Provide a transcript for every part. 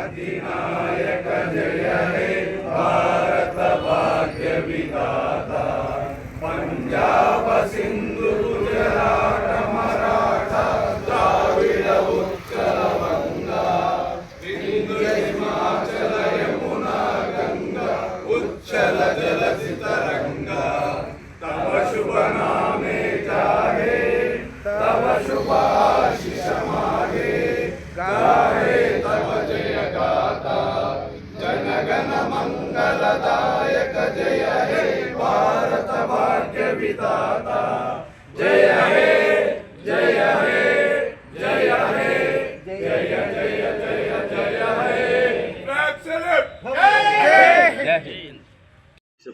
अधिनायक जय हे भारत भाग्य विधाता पंजाब सिंधु गुजरात मराठा द्राविड उत्कल गंगा विंध्य हिमाचल यमुना गंगा उच्चल जलधि तरंगा तव शुभ नामे जाहे तव शुभ आशीष मागे गाहे तव जय गाथा जन गण मंगलदायक जय हे भारत भाग्य विधाता जय हे जय हे जय हे जय जय जय जय हे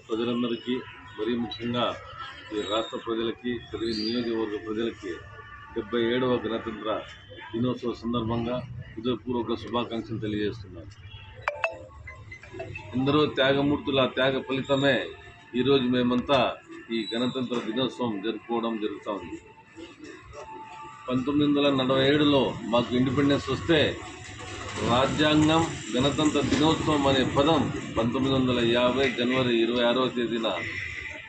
ప్రజలందరికీ మరీ ముఖ్యంగా ఈ రాష్ట్ర ప్రజలకి తెలుగు నియోజకవర్గ ప్రజలకి 77వ గణతంత్ర దినోత్సవ సందర్భంగా హృదయపూర్వక శుభాకాంక్షలు తెలియజేస్తున్నాను. ఎందరో త్యాగమూర్తుల త్యాగ ఫలితమే ఈరోజు మేమంతా ఈ గణతంత్ర దినోత్సవం జరుపుకోవడం జరుగుతూ ఉంది. 1947లో మాకు ఇండిపెండెన్స్ వస్తే రాజ్యాంగం గణతంత్ర దినోత్సవం అనే పదం 1950 జనవరి 26వ తేదీన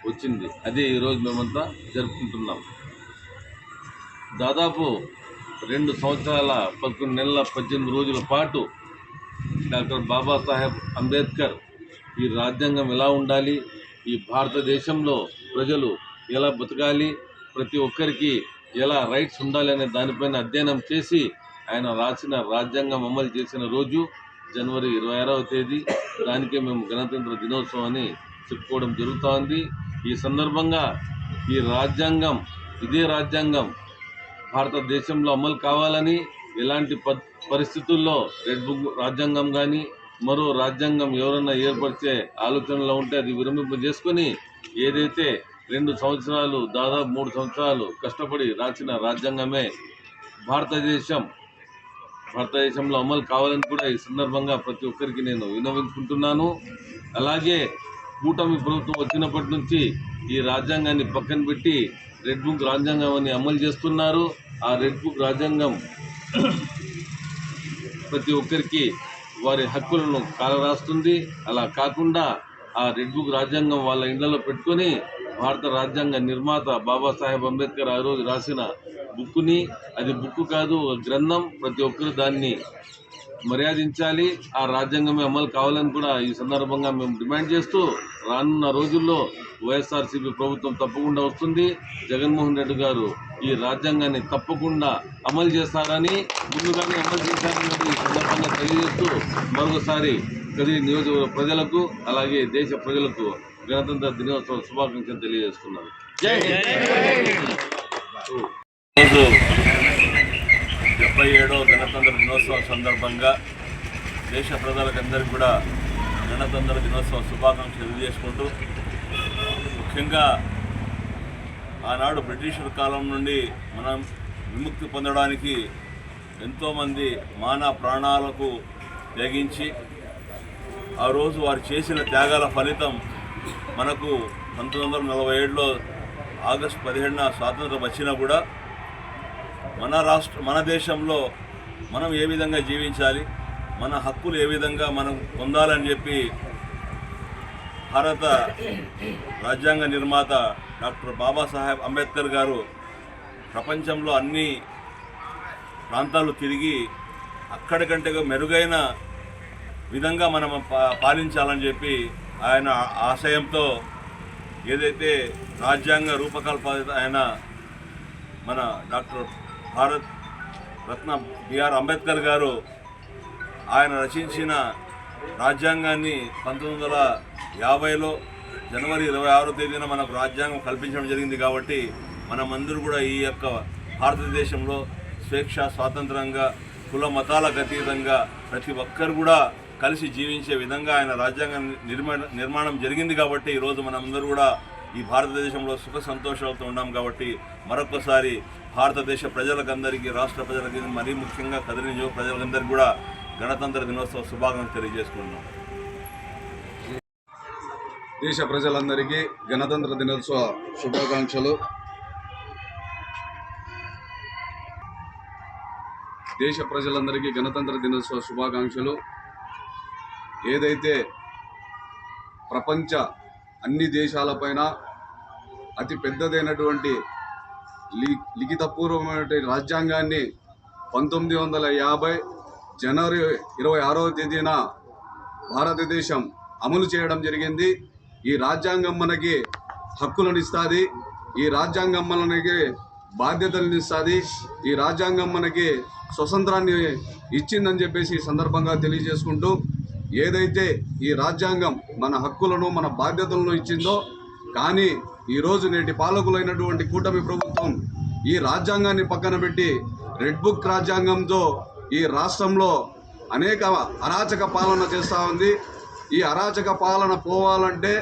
వచ్చింది. అదే ఈరోజు మేమంతా జరుపుకుంటున్నాం. దాదాపు 2 సంవత్సరాల 11 నెలల 18 రోజుల పాటు డాక్టర్ బాబాసాహెబ్ అంబేద్కర్ ఈ రాజ్యాంగం ఎలా ఉండాలి, ఈ భారతదేశంలో ప్రజలు ఎలా బతకాలి, ప్రతి ఒక్కరికి ఎలా రైట్స్ ఉండాలి అనే దానిపైన అధ్యయనం చేసి ఆయన రాసిన రాజ్యాంగం అమలు చేసిన రోజు జనవరి 26వ తేదీ. దానికే మేము గణతంత్ర దినోత్సవం అని చెప్పుకోవడం జరుగుతోంది. ఈ సందర్భంగా ఈ రాజ్యాంగం, ఇదే రాజ్యాంగం భారతదేశంలో అమలు కావాలని ఎలాంటి పరిస్థితుల్లో రెడ్ బుక్ రాజ్యాంగం కానీ మరో రాజ్యాంగం ఎవరన్నా ఏర్పరిచే ఆలోచనలో ఉంటే అది విరమింపజేసుకొని ఏదైతే 2 సంవత్సరాలు దాదాపు 3 సంవత్సరాలు కష్టపడి రాసిన రాజ్యాంగమే భారతదేశంలో అమలు కావాలని కూడా ఈ సందర్భంగా ప్రతి ఒక్కరికి నేను విన్నవించుకుంటున్నాను. అలాగే కూటమి ప్రభుత్వం వచ్చినప్పటి నుంచి ఈ రాజ్యాంగాన్ని పక్కన పెట్టి రెడ్ బుక్ రాజ్యాంగం అని అమలు చేస్తున్నారు. ఆ రెడ్ బుక్ రాజ్యాంగం ప్రతి ఒక్కరికి వారి హక్కులను కాలరాస్తుంది. అలా కాకుండా ఆ రెడ్ బుక్ రాజ్యాంగం వాళ్ళ ఇండ్లలో పెట్టుకొని భారత రాజ్యాంగ నిర్మాత బాబాసాహెబ్ అంబేద్కర్ ఆ రోజు రాసిన బుక్కుని, అది బుక్కు కాదు ఒక గ్రంథం, ప్రతి ఒక్కరు దాన్ని మర్యాదించాలి, ఆ రాజ్యాంగమే అమలు కావాలని కూడా ఈ సందర్భంగా మేము డిమాండ్ చేస్తూ రానున్న రోజుల్లో వైఎస్ఆర్సీపీ ప్రభుత్వం తప్పకుండా వస్తుంది. జగన్మోహన్ రెడ్డి గారు ఈ రాజ్యాంగాన్ని తప్పకుండా అమలు చేస్తారని, ముందుగానే అమలు చేశారని ఈ సందర్భంగా తెలియజేస్తూ మరొకసారి కదిరి నియోజకవర్గ ప్రజలకు అలాగే దేశ ప్రజలకు గణతంత్ర దినోత్సవ శుభాకాంక్షలు తెలియజేస్తున్నాను. ఈరోజు 77వ గణతంత్ర దినోత్సవం సందర్భంగా దేశ ప్రజలకందరికీ కూడా గణతంత్ర దినోత్సవ శుభాకాంక్షలు తెలియజేసుకుంటూ, ముఖ్యంగా ఆనాడు బ్రిటిషర్ కాలం నుండి మనం విముక్తి పొందడానికి ఎంతోమంది మానవ ప్రాణాలకు త్యాగించి ఆ రోజు వారు చేసిన త్యాగాల ఫలితం మనకు 1947లో ఆగస్టు 17న స్వాతంత్రం వచ్చినా కూడా మన దేశంలో మనం ఏ విధంగా జీవించాలి, మన హక్కులు ఏ విధంగా మనం పొందాలని చెప్పి భారత రాజ్యాంగ నిర్మాత డాక్టర్ బాబాసాహెబ్ అంబేద్కర్ గారు ప్రపంచంలో అన్ని ప్రాంతాలు తిరిగి అక్కడికంటే మెరుగైన విధంగా మనం పాలించాలని చెప్పి ఆయన ఆశయంతో ఏదైతే రాజ్యాంగ రూపకల్పన ఆయన మన డాక్టర్ భారత రత్న బిఆర్ అంబేద్కర్ గారు ఆయన రచించిన రాజ్యాంగాన్ని 1950లో జనవరి 26వ తేదీన మనకు రాజ్యాంగం కల్పించడం జరిగింది. కాబట్టి మనమందరూ కూడా ఈ యొక్క భారతదేశంలో స్వేచ్ఛ స్వాతంత్రంగా కుల మతాలకు అతీతంగా ప్రతి ఒక్కరు కూడా కలిసి జీవించే విధంగా ఆయన రాజ్యాంగం నిర్మాణం జరిగింది కాబట్టి ఈరోజు మనమందరూ కూడా ఈ భారతదేశంలో సుఖ సంతోషాలతో ఉన్నాం. కాబట్టి మరొకసారి భారతదేశ ప్రజలకందరికీ, రాష్ట్ర ప్రజలకి, మరీ ముఖ్యంగా కదిరి నియోజక ప్రజలందరికీ కూడా గణతంత్ర దినోత్సవ శుభాకాంక్షలు తెలియజేసుకుంటున్నాం. దేశ ప్రజలందరికీ గణతంత్ర దినోత్సవ శుభాకాంక్షలు. దేశ ప్రజలందరికీ గణతంత్ర దినోత్సవ శుభాకాంక్షలు. ఏదైతే ప్రపంచ అన్ని దేశాలపైన అతి పెద్దదైనటువంటి లిఖితపూర్వమైన రాజ్యాంగాన్ని 1950 జనవరి 26వ తేదీన భారతదేశం అమలు చేయడం జరిగింది. ఈ రాజ్యాంగం మనకి హక్కులను ఇస్తుంది, ఈ రాజ్యాంగం మనకి బాధ్యతలను ఇస్తుంది, ఈ రాజ్యాంగం మనకి స్వతంత్రాన్ని ఇచ్చిందని చెప్పేసి ఈ సందర్భంగా తెలియజేసుకుంటూ, ఏదైతే ఈ రాజ్యాంగం మన హక్కులను మన బాధ్యతలను ఇచ్చిందో, కానీ ఈరోజు నేటి పాలకులైనటువంటి కూటమి ప్రభుత్వం ఈ రాజ్యాంగాన్ని పక్కన పెట్టి రెడ్ బుక్ రాజ్యాంగంతో ఈ రాష్ట్రంలో అనేక అరాచక పాలన చేస్తూ ఉంది. ఈ అరాచక పాలన పోవాలంటే,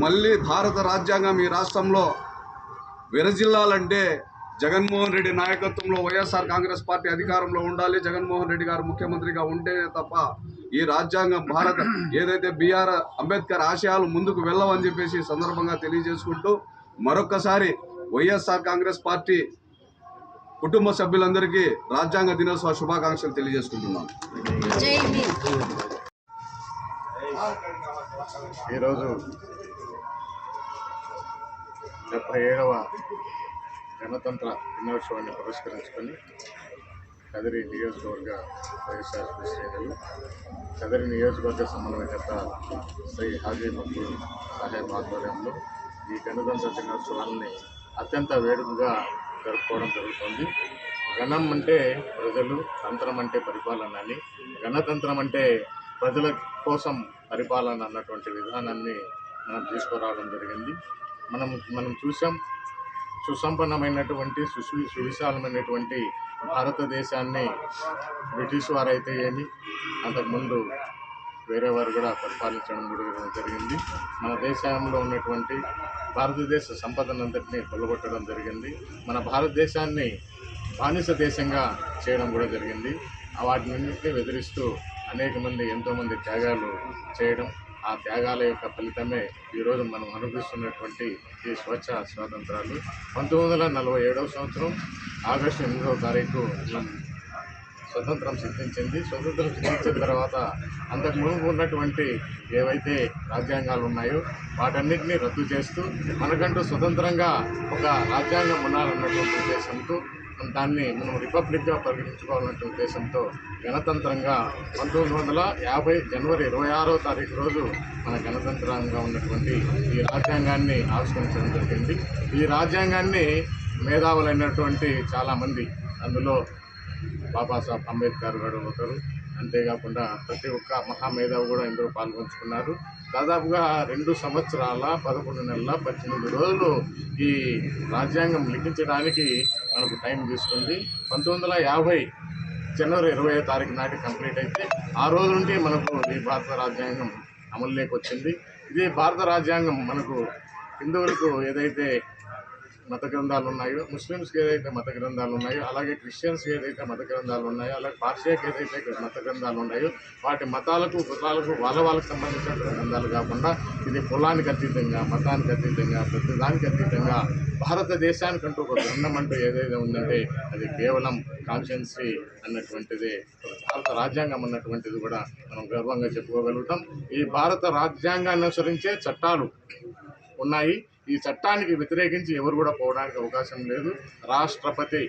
మళ్ళీ భారత రాజ్యాంగం ఈ రాష్ట్రంలో విరజిల్లాలంటే జగన్మోహన్ రెడ్డి నాయకత్వంలో వైఎస్ఆర్ కాంగ్రెస్ పార్టీ అధికారంలో ఉండాలి. జగన్మోహన్ రెడ్డి గారు ముఖ్యమంత్రిగా ఉంటేనే తప్ప ఈ రాజ్యాంగం ఏదైతే బిఆర్ అంబేద్కర్ ఆశయాలు ముందుకు వెళ్ళవని చెప్పేసి సందర్భంగా తెలియజేసుకుంటూ, మరొక్కసారి వైఎస్ఆర్ కాంగ్రెస్ పార్టీ కుటుంబ సభ్యులందరికీ రాజ్యాంగ దినోత్సవ శుభాకాంక్షలు తెలియజేసుకుంటున్నాం. ఈరోజు 77వ గణతంత్ర దినోత్సవాన్ని పురస్కరించుకొని కదిరి నియోజకవర్గ వైఎస్ఆర్ శ్రేణులు, కదిరి నియోజకవర్గ సమన్వయకర్త శ్రీ హాజీ మక్బూల్ సాహెబ్ ఆధ్వర్యంలో ఈ గణతంత్ర దినోత్సవాన్ని అత్యంత వేడుకగా జరుపుకోవడం జరుగుతుంది. గణం అంటే ప్రజలు, తంత్రం అంటే పరిపాలన అని, గణతంత్రం అంటే ప్రజల కోసం పరిపాలన అన్నటువంటి విధానాన్ని మనం తీసుకురావడం జరిగింది. మనం చూసాం, సుసంపన్నమైనటువంటి సువిశాలమైనటువంటి భారతదేశాన్ని బ్రిటిష్ వారైతే ఏమి, అంతకుముందు వేరే వారు కూడా పరిపాలించడం కూడా జరిగింది. మన దేశంలో ఉన్నటువంటి భారతదేశ సంపదనంతటినీ కొల్లగొట్టడం జరిగింది. మన భారతదేశాన్ని బానిస దేశంగా చేయడం కూడా జరిగింది. వాటినన్నింటినీ ఎదిరిస్తూ అనేక మంది, ఎంతోమంది త్యాగాలు చేయడం, ఆ త్యాగాల యొక్క ఫలితమే ఈరోజు మనం అనుభవిస్తున్నటువంటి ఈ స్వాతంత్రాలు. 1947వ సంవత్సరం ఆగస్టు 8వ తారీఖు స్వతంత్రం సిద్ధించింది. స్వతంత్రం సిద్ధించిన తర్వాత అంతకు ముందు ఉన్నటువంటి ఏవైతే రాజ్యాంగాలు ఉన్నాయో వాటన్నిటినీ రద్దు చేస్తూ మనకంటూ స్వతంత్రంగా ఒక రాజ్యాంగం ఉండాలన్నటువంటి ఉద్దేశంతో, దాన్ని మనం రిపబ్లిక్గా పరిగణించుకోవాలనే ఉద్దేశంతో గణతంత్రంగా 1950 జనవరి 26వ తారీఖు రోజు మన గణతంత్రంగా ఉన్నటువంటి ఈ రాజ్యాంగాన్ని ఆవిష్కరించడం జరిగింది. ఈ రాజ్యాంగాన్ని మేధావులైనటువంటి చాలామంది, అందులో బాబాసాహెబ్ అంబేద్కర్ గారు ఒకరు, అంతేకాకుండా ప్రతి ఒక్క మహామేధావు కూడా ఇందులో పాల్గొంచుకున్నారు. దాదాపుగా 2 సంవత్సరాల 11 నెలల 18 రోజులు ఈ రాజ్యాంగం లిఖించడానికి మనకు టైం తీసుకుంది. 1950 జనవరి 20వ తారీఖు నాటి కంప్లీట్ అయితే ఆ రోజు నుండి మనకు ఈ భారత రాజ్యాంగం అమలులోకి వచ్చింది. ఇది భారత రాజ్యాంగం మనకు హిందువులకు ఏదైతే మత గ్రంథాలు ఉన్నాయో, ముస్లిమ్స్కి ఏదైతే మత గ్రంథాలు ఉన్నాయో, అలాగే క్రిస్టియన్స్కి ఏదైతే మత గ్రంథాలు ఉన్నాయో, అలాగే పార్షియాకి ఏదైతే మత గ్రంథాలు ఉన్నాయో, వాటి మతాలకు కులాలకు వాళ్ళకు సంబంధించిన గ్రంథాలు కాకుండా ఇది కులానికి అతీతంగా, మతానికి అతీతంగా, ప్రతిదానికి అతీతంగా భారతదేశానికంటూ ఒక గ్రంథం అంటూ ఏదైతే ఉందంటే అది కేవలం కాన్స్టిట్యున్సీ అన్నటువంటిది, భారత రాజ్యాంగం అన్నటువంటిది కూడా మనం గర్వంగా చెప్పుకోగలుగుతాం. ఈ భారత రాజ్యాంగాన్ని అనుసరించే చట్టాలు ఉన్నాయి. ఈ చట్టానికి వ్యతిరేకించి ఎవరు కూడా పోవడానికి అవకాశం లేదు. రాష్ట్రపతి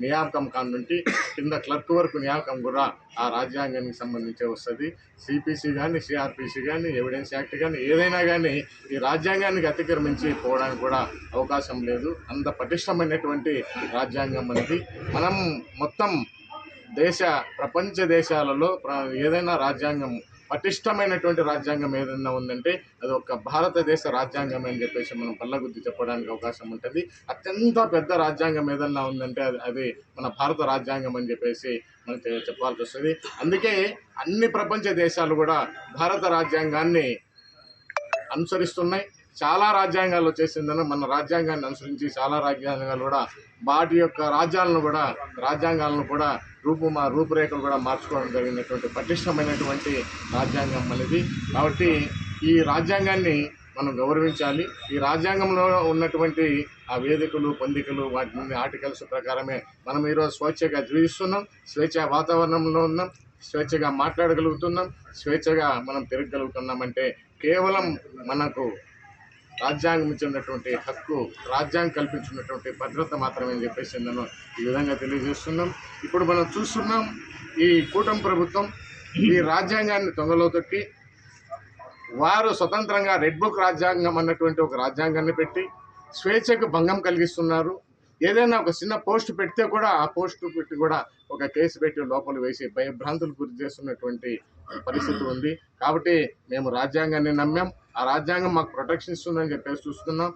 నియామకం కానుంటి కింద క్లర్క్ వరకు నియామకం కూడా ఆ రాజ్యాంగానికి సంబంధించి వస్తుంది. సిపిసి కానీ, సిఆర్పిసి కానీ, ఎవిడెన్స్ యాక్ట్ కానీ, ఏదైనా కానీ ఈ రాజ్యాంగానికి అతిక్రమించి పోవడానికి కూడా అవకాశం లేదు. అంత పటిష్టమైనటువంటి రాజ్యాంగం అనేది. మనం మొత్తం ప్రపంచ దేశాలలో ఏదైనా రాజ్యాంగం పటిష్టమైనటువంటి రాజ్యాంగం ఏదైనా ఉందంటే అది ఒక భారతదేశ రాజ్యాంగం అని చెప్పేసి మనం పల్లగుద్ది చెప్పడానికి అవకాశం ఉంటుంది. అత్యంత పెద్ద రాజ్యాంగం ఏదైనా ఉందంటే అది మన భారత రాజ్యాంగం అని చెప్పేసి మనం చెప్పాల్సి వస్తుంది. అందుకే అన్ని ప్రపంచ దేశాలు కూడా భారత రాజ్యాంగాన్ని అనుసరిస్తున్నాయి. చాలా రాజ్యాంగాలు వచ్చేసిందని మన రాజ్యాంగాన్ని అనుసరించి చాలా రాజ్యాంగాలు కూడా వాటి యొక్క రాజ్యాంగాలను కూడా రూపురేఖలు కూడా మార్చుకోవడం జరిగినటువంటి పటిష్టమైనటువంటి రాజ్యాంగం అనేది. కాబట్టి ఈ రాజ్యాంగాన్ని మనం గౌరవించాలి. ఈ రాజ్యాంగంలో ఉన్నటువంటి ఆ వేదికలు పొందికలు వాటి ఆర్టికల్స్ ప్రకారమే మనం ఈరోజు స్వేచ్ఛగా జీవిస్తున్నాం, స్వేచ్ఛ వాతావరణంలో ఉన్నాం, స్వేచ్ఛగా మాట్లాడగలుగుతున్నాం, స్వేచ్ఛగా మనం తిరగగలుగుతున్నామంటే కేవలం మనకు రాజ్యాంగం ఇచ్చినటువంటి హక్కు, రాజ్యాంగం కల్పించినటువంటి భద్రత మాత్రమే అని చెప్పేసి నేను ఈ విధంగా తెలియజేస్తున్నాం. ఇప్పుడు మనం చూస్తున్నాం ఈ కూటమి ప్రభుత్వం ఈ రాజ్యాంగాన్ని తొంగలో తొక్కి వారు స్వతంత్రంగా రెడ్ బుక్ రాజ్యాంగం అన్నటువంటి ఒక రాజ్యాంగాన్ని పెట్టి స్వేచ్ఛకు భంగం కలిగిస్తున్నారు. ఏదైనా ఒక చిన్న పోస్ట్ పెడితే కూడా ఆ పోస్ట్ పెట్టి కూడా ఒక కేసు పెట్టి లోపల వేసి భయభ్రాంతులు గురి చేస్తున్నటువంటి పరిస్థితి ఉంది. కాబట్టి మేము రాజ్యాంగాన్ని నమ్మాం, ఆ రాజ్యాంగం మాకు ప్రొటెక్షన్ ఇస్తుందని చెప్పేసి చూస్తున్నాం.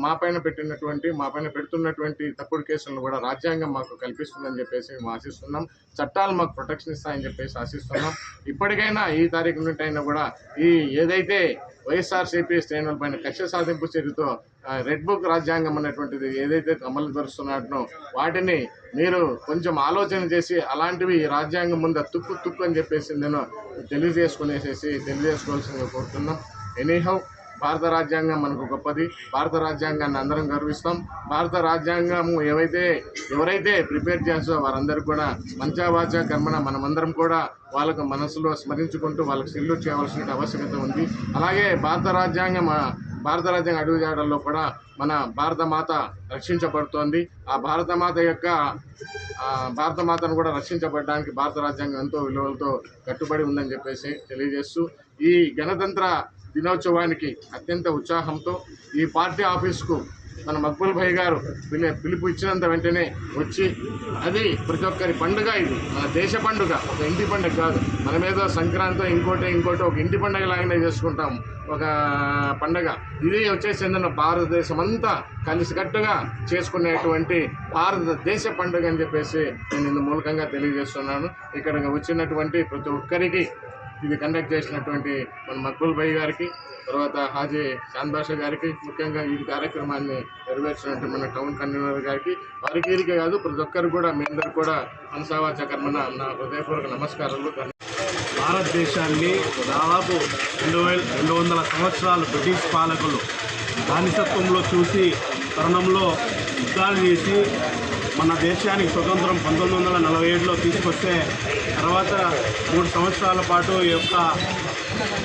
మా పైన పెడుతున్నటువంటి తప్పుడు కేసులను కూడా రాజ్యాంగం మాకు కల్పిస్తుందని చెప్పేసి మేము ఆశిస్తున్నాం. చట్టాలు మాకు ప్రొటెక్షన్ ఇస్తాయని చెప్పేసి ఆశిస్తున్నాం. ఇప్పటికైనా ఈ తారీఖు నుండి అయినా కూడా ఈ ఏదైతే వైఎస్ఆర్సీపీ శ్రేణుల పైన కక్ష సాధింపు చర్యతో రెడ్ బుక్ రాజ్యాంగం అనేటువంటిది ఏదైతే అమలు పరుస్తున్నాడో వాటిని మీరు కొంచెం ఆలోచన చేసి అలాంటివి ఈ రాజ్యాంగం ముందు తుక్కు అని చెప్పేసి నేను తెలియజేసుకోవాల్సిందిగా కోరుతున్నాం. ఎనీహౌ భారత రాజ్యాంగం మనకు గొప్పది. భారత రాజ్యాంగాన్ని అందరం గర్విస్తాం. భారత రాజ్యాంగం ఎవరైతే ప్రిపేర్ చేస్తారో వారందరూ కూడా మంచావాచ కర్మణ మనమందరం కూడా వాళ్ళకు మనసులో స్మరించుకుంటూ వాళ్ళకి సెల్యూట్ చేయవలసిన ఆవశ్యకత ఉంది. అలాగే భారత రాజ్యాంగం అడుగుజాడల్లో కూడా మన భారతమాత రక్షించబడుతోంది. ఆ భారతమాతను కూడా రక్షించబడడానికి భారత రాజ్యాంగం ఎంతో విలువలతో కట్టుబడి ఉందని చెప్పేసి తెలియజేస్తూ ఈ గణతంత్ర దినోత్సవానికి అత్యంత ఉత్సాహంతో ఈ పార్టీ ఆఫీస్కు మన మక్బూల్ భాయ్ గారు పిలుపు ఇచ్చినంత వెంటనే వచ్చి అది ప్రతి ఒక్కరి పండుగ, ఇది మన దేశ పండుగ, ఒక ఇంటి పండుగ కాదు. మనమేదో సంక్రాంతి ఇంకోటి ఒక ఇంటి పండుగ లాగానే చేసుకుంటాం ఒక పండుగ. ఇది వచ్చేసిందన్న భారతదేశం అంతా కలిసికట్టుగా చేసుకునేటువంటి భారతదేశ పండుగ అని చెప్పేసి నేను ఇందు మూలకంగా తెలియజేస్తున్నాను. ఇక్కడికి వచ్చినటువంటి ప్రతి ఒక్కరికి ఇది కండక్ట్ చేసినటువంటి మన మక్బూల్ భాయ్ గారికి, తర్వాత హాజీ చాంద్ బాషా గారికి, ముఖ్యంగా ఈ కార్యక్రమాన్ని నెరవేర్చినట్టు మన టౌన్ కన్వీనర్ గారికి, వారికి వీరికి కాదు ప్రతి ఒక్కరు కూడా మీ అందరు కూడా మనసావాచ కర్మన నా హృదయపూర్వక నమస్కారాలు. భారతదేశాన్ని దాదాపు 200 సంవత్సరాలు బ్రిటిష్ పాలకులు బానిసత్వంలో చూసి తరుణంలో యుద్ధాలు చేసి మన దేశానికి స్వతంత్రం 1947లో తీసుకొస్తే తర్వాత 3 సంవత్సరాల పాటు ఈ యొక్క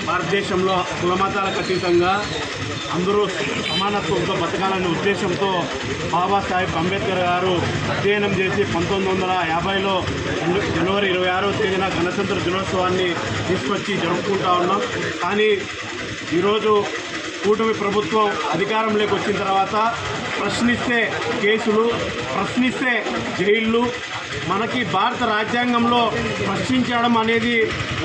భారతదేశంలో కులమతాలకు అతీతంగా అందరూ సమానత్వంతో బతకాలనే ఉద్దేశంతో బాబాసాహెబ్ అంబేద్కర్ గారు అధ్యయనం చేసి 1950లో జనవరి 26వ తేదీన గణతంత్ర దినోత్సవాన్ని తీసుకొచ్చి జరుపుకుంటా ఉన్నాం. కానీ ఈరోజు కూటమి ప్రభుత్వం అధికారంలోకి వచ్చిన తర్వాత ప్రశ్నిస్తే కేసులు, ప్రశ్నిస్తే జైళ్ళు, మనకి భారత రాజ్యాంగంలో ప్రశ్నించడం అనేది,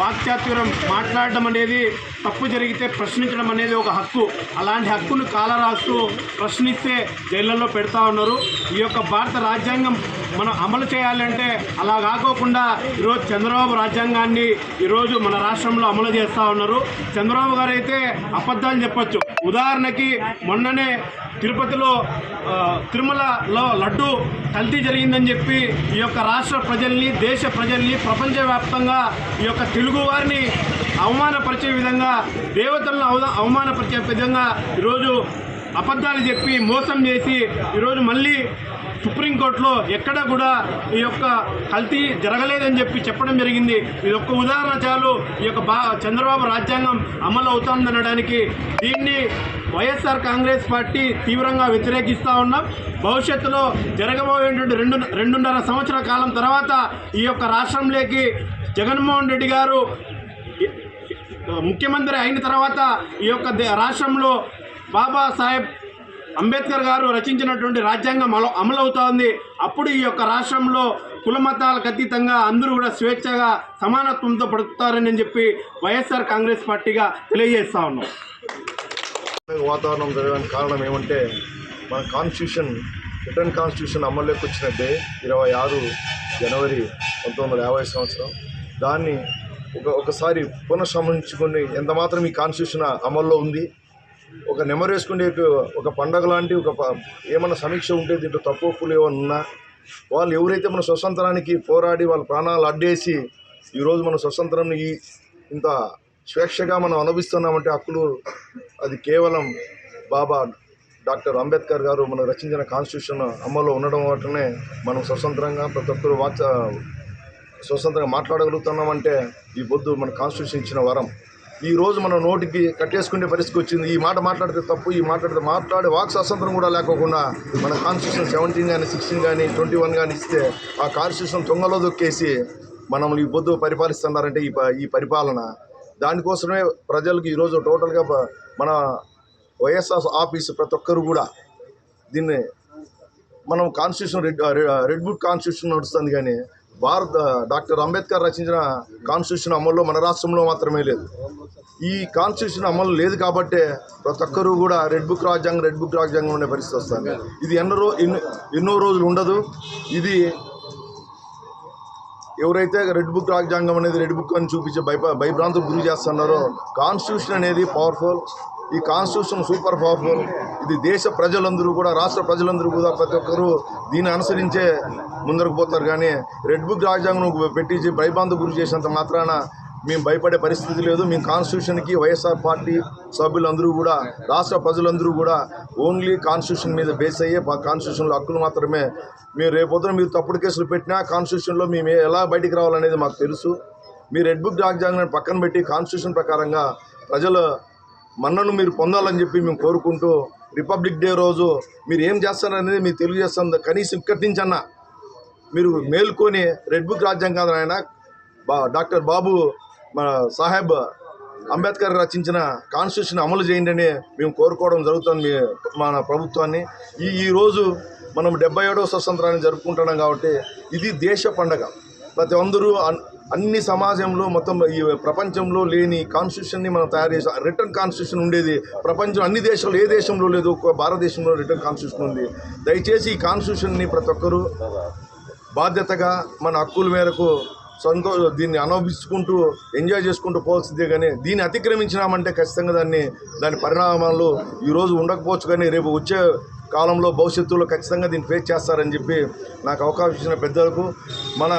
వాక్చాతుర్యం మాట్లాడడం అనేది, తప్పు జరిగితే ప్రశ్నించడం అనేది ఒక హక్కు. అలాంటి హక్కును కాలరాస్తూ ప్రశ్నిస్తే జైళ్ళల్లో పెడతా ఉన్నారు. ఈ యొక్క భారత రాజ్యాంగం మనం అమలు చేయాలంటే అలా కాకోకుండా ఈరోజు చంద్రబాబు రాజ్యాంగాన్ని ఈరోజు మన రాష్ట్రంలో అమలు చేస్తూ ఉన్నారు. చంద్రబాబు గారు అయితే అబద్ధాలు చెప్పొచ్చు. ఉదాహరణకి మొన్ననే తిరుపతిలో తిరుమలలో లడ్డు కల్తీ జరిగిందని చెప్పి ఈ యొక్క రాష్ట్ర ప్రజల్ని, దేశ ప్రజల్ని, ప్రపంచవ్యాప్తంగా ఈ యొక్క తెలుగు వారిని అవమానపరిచే విధంగా, దేవతలను అవమానపరిచే విధంగా ఈరోజు అబద్ధాలు చెప్పి మోసం చేసి ఈరోజు మళ్ళీ సుప్రీంకోర్టులో ఎక్కడ కూడా ఈ యొక్క కల్తీ జరగలేదని చెప్పడం జరిగింది. ఇది ఒక్క ఉదాహరణ చాలు ఈ యొక్క చంద్రబాబు రాజ్యాంగం అమలు అవుతుందనడానికి. దీన్ని వైఎస్ఆర్ కాంగ్రెస్ పార్టీ తీవ్రంగా వ్యతిరేకిస్తూ ఉన్నాం. భవిష్యత్తులో జరగబోయేటువంటి 2.5 సంవత్సరాల కాలం తర్వాత ఈ యొక్క రాష్ట్రంలోకి జగన్మోహన్ రెడ్డి గారు ముఖ్యమంత్రి అయిన తర్వాత ఈ యొక్క రాష్ట్రంలో బాబాసాహెబ్ అంబేద్కర్ గారు రచించినటువంటి రాజ్యాంగం అమలవుతోంది. అప్పుడు ఈ యొక్క రాష్ట్రంలో కుల మతాలకు అతీతంగా అందరూ కూడా స్వేచ్ఛగా సమానత్వంతో పడుతారని చెప్పి వైఎస్ఆర్ కాంగ్రెస్ పార్టీగా తెలియజేస్తా ఉన్నాం. వాతావరణం జరగడానికి కారణం ఏమంటే మన కాన్స్టిట్యూషన్ రిటర్న్ కాన్స్టిట్యూషన్ అమల్లోకి వచ్చిన డే 26 జనవరి 1950 సంవత్సరం. దాన్ని ఒకసారి పునఃసమీక్షించుకొని ఎంత మాత్రం ఈ కాన్స్టిట్యూషన్ అమల్లో ఉంది, ఒక నెమరేసుకునే ఒక పండగ లాంటి ఏమన్నా సమీక్ష ఉంటే దీంట్లో తప్పులు ఏమన్నా ఉన్నా, వాళ్ళు ఎవరైతే మన స్వతంత్రానికి పోరాడి వాళ్ళ ప్రాణాలు అడ్డేసి ఈరోజు మన స్వతంత్రాన్ని ఇంత స్వేచ్ఛగా మనం అనుభవిస్తున్నామంటే హక్కులు అది కేవలం బాబా డాక్టర్ అంబేద్కర్ గారు మనం రచించిన కాన్స్టిట్యూషన్ అమల్లో ఉండడం వల్లనే మనం స్వతంత్రంగా ప్రతి ఒక్కరు స్వతంత్రంగా మాట్లాడగలుగుతున్నామంటే ఈ పొద్దు మన కాన్స్టిట్యూషన్ ఇచ్చిన వరం. ఈరోజు మన నోటికి కట్టేసుకునే పరిస్థితి వచ్చింది. ఈ మాట మాట్లాడితే తప్పు, ఈ మాట్లాడే వాక్ స్వాతంత్రం కూడా లేకోకుండా మన కాన్స్టిట్యూషన్ 17 కానీ 16 కానీ 21 కానీ ఇస్తే ఆ కాన్స్టిట్యూషన్ తొంగలో దొక్కేసి మనం ఈ పొద్దు పరిపాలిస్తున్నారంటే ఈ పరిపాలన దానికోసమే ప్రజలకు ఈరోజు టోటల్గా మన వైఎస్ఆర్ ఆఫీసు ప్రతి ఒక్కరు కూడా దీన్ని మనం కాన్స్టిట్యూషన్ రెడ్ బుక్ కాన్స్టిట్యూషన్ నడుస్తుంది, కానీ డాక్టర్ అంబేద్కర్ రచించిన కాన్స్టిట్యూషన్ అమల్లో మన రాష్ట్రంలో మాత్రమే లేదు. ఈ కాన్స్టిట్యూషన్ అమలు లేదు కాబట్టే ప్రతి ఒక్కరూ కూడా రెడ్ బుక్ రాజ్యాంగం ఉండే పరిస్థితి వస్తుంది. ఇది ఎన్నో రోజులు ఉండదు. ఇది ఎవరైతే రెడ్ బుక్ రాజ్యాంగం అనేది రెడ్ బుక్ అని చూపించి భయభ్రాంతులు గురి చేస్తున్నారో, కాన్స్టిట్యూషన్ అనేది పవర్ఫుల్, ఈ కాన్స్టిట్యూషన్ సూపర్ పవర్ఫుల్. ఇది దేశ ప్రజలందరూ కూడా, రాష్ట్ర ప్రజలందరూ కూడా ప్రతి ఒక్కరూ దీన్ని అనుసరించే ముందరకు పోతారు. కానీ రెడ్ బుక్ రాజ్యాంగం పెట్టించి భయభ్రాంతులు గురి చేసినంత మాత్రాన మేము భయపడే పరిస్థితి లేదు. మేము కాన్స్టిట్యూషన్కి వైఎస్ఆర్ పార్టీ సభ్యులందరూ కూడా, రాష్ట్ర ప్రజలందరూ కూడా ఓన్లీ కాన్స్టిట్యూషన్ మీద బేస్ అయ్యే కాన్స్టిట్యూషన్లో హక్కులు మాత్రమే. మీరు రేపొద్దున మీరు తప్పుడు కేసులు పెట్టినా కాన్స్టిట్యూషన్లో మేము ఎలా బయటికి రావాలనేది మాకు తెలుసు. మీ రెడ్ బుక్ రాజ్యాంగాన్ని పక్కన పెట్టి కాన్స్టిట్యూషన్ ప్రకారంగా ప్రజల మన్నను మీరు పొందాలని చెప్పి మేము కోరుకుంటూ, రిపబ్లిక్ డే రోజు మీరు ఏం చేస్తారనేది మీరు తెలియజేస్తాం. కనీసం ఇక్కడి నుంచి అన్నా మీరు మేల్కొని రెడ్ బుక్ రాజ్యాంగం ఆయన డాక్టర్ బాబు సాహెబ్ అంబేద్కర్ రచించిన కాన్స్టిట్యూషన్ అమలు చేయండి అని మేము కోరుకోవడం జరుగుతుంది మన ప్రభుత్వాన్ని. ఈరోజు మనం 77వ స్వతంత్రాన్ని జరుపుకుంటున్నాం కాబట్టి ఇది దేశ పండగ. ప్రతి అందరూ అన్ని సమాజంలో మొత్తం ఈ ప్రపంచంలో లేని కాన్స్టిట్యూషన్ని మనం తయారు చేసాం. రిటర్న్ కాన్స్టిట్యూషన్ ఉండేది ప్రపంచం అన్ని దేశాలు ఏ దేశంలో లేదు, భారతదేశంలో రిటర్న్ కాన్స్టిట్యూషన్ ఉంది. దయచేసి ఈ కాన్స్టిట్యూషన్ని ప్రతి ఒక్కరూ బాధ్యతగా మన హక్కుల మేరకు దీన్ని అనుభవించుకుంటూ ఎంజాయ్ చేసుకుంటూ పోవాల్సిందే. కానీ దీన్ని అతిక్రమించినామంటే ఖచ్చితంగా దాని పరిణామాలు ఈరోజు ఉండకపోవచ్చు, కానీ రేపు వచ్చే కాలంలో భవిష్యత్తులో ఖచ్చితంగా దీన్ని ఫేస్ చేస్తారని చెప్పి నాకు అవకాశం ఇచ్చిన పెద్దలకు మన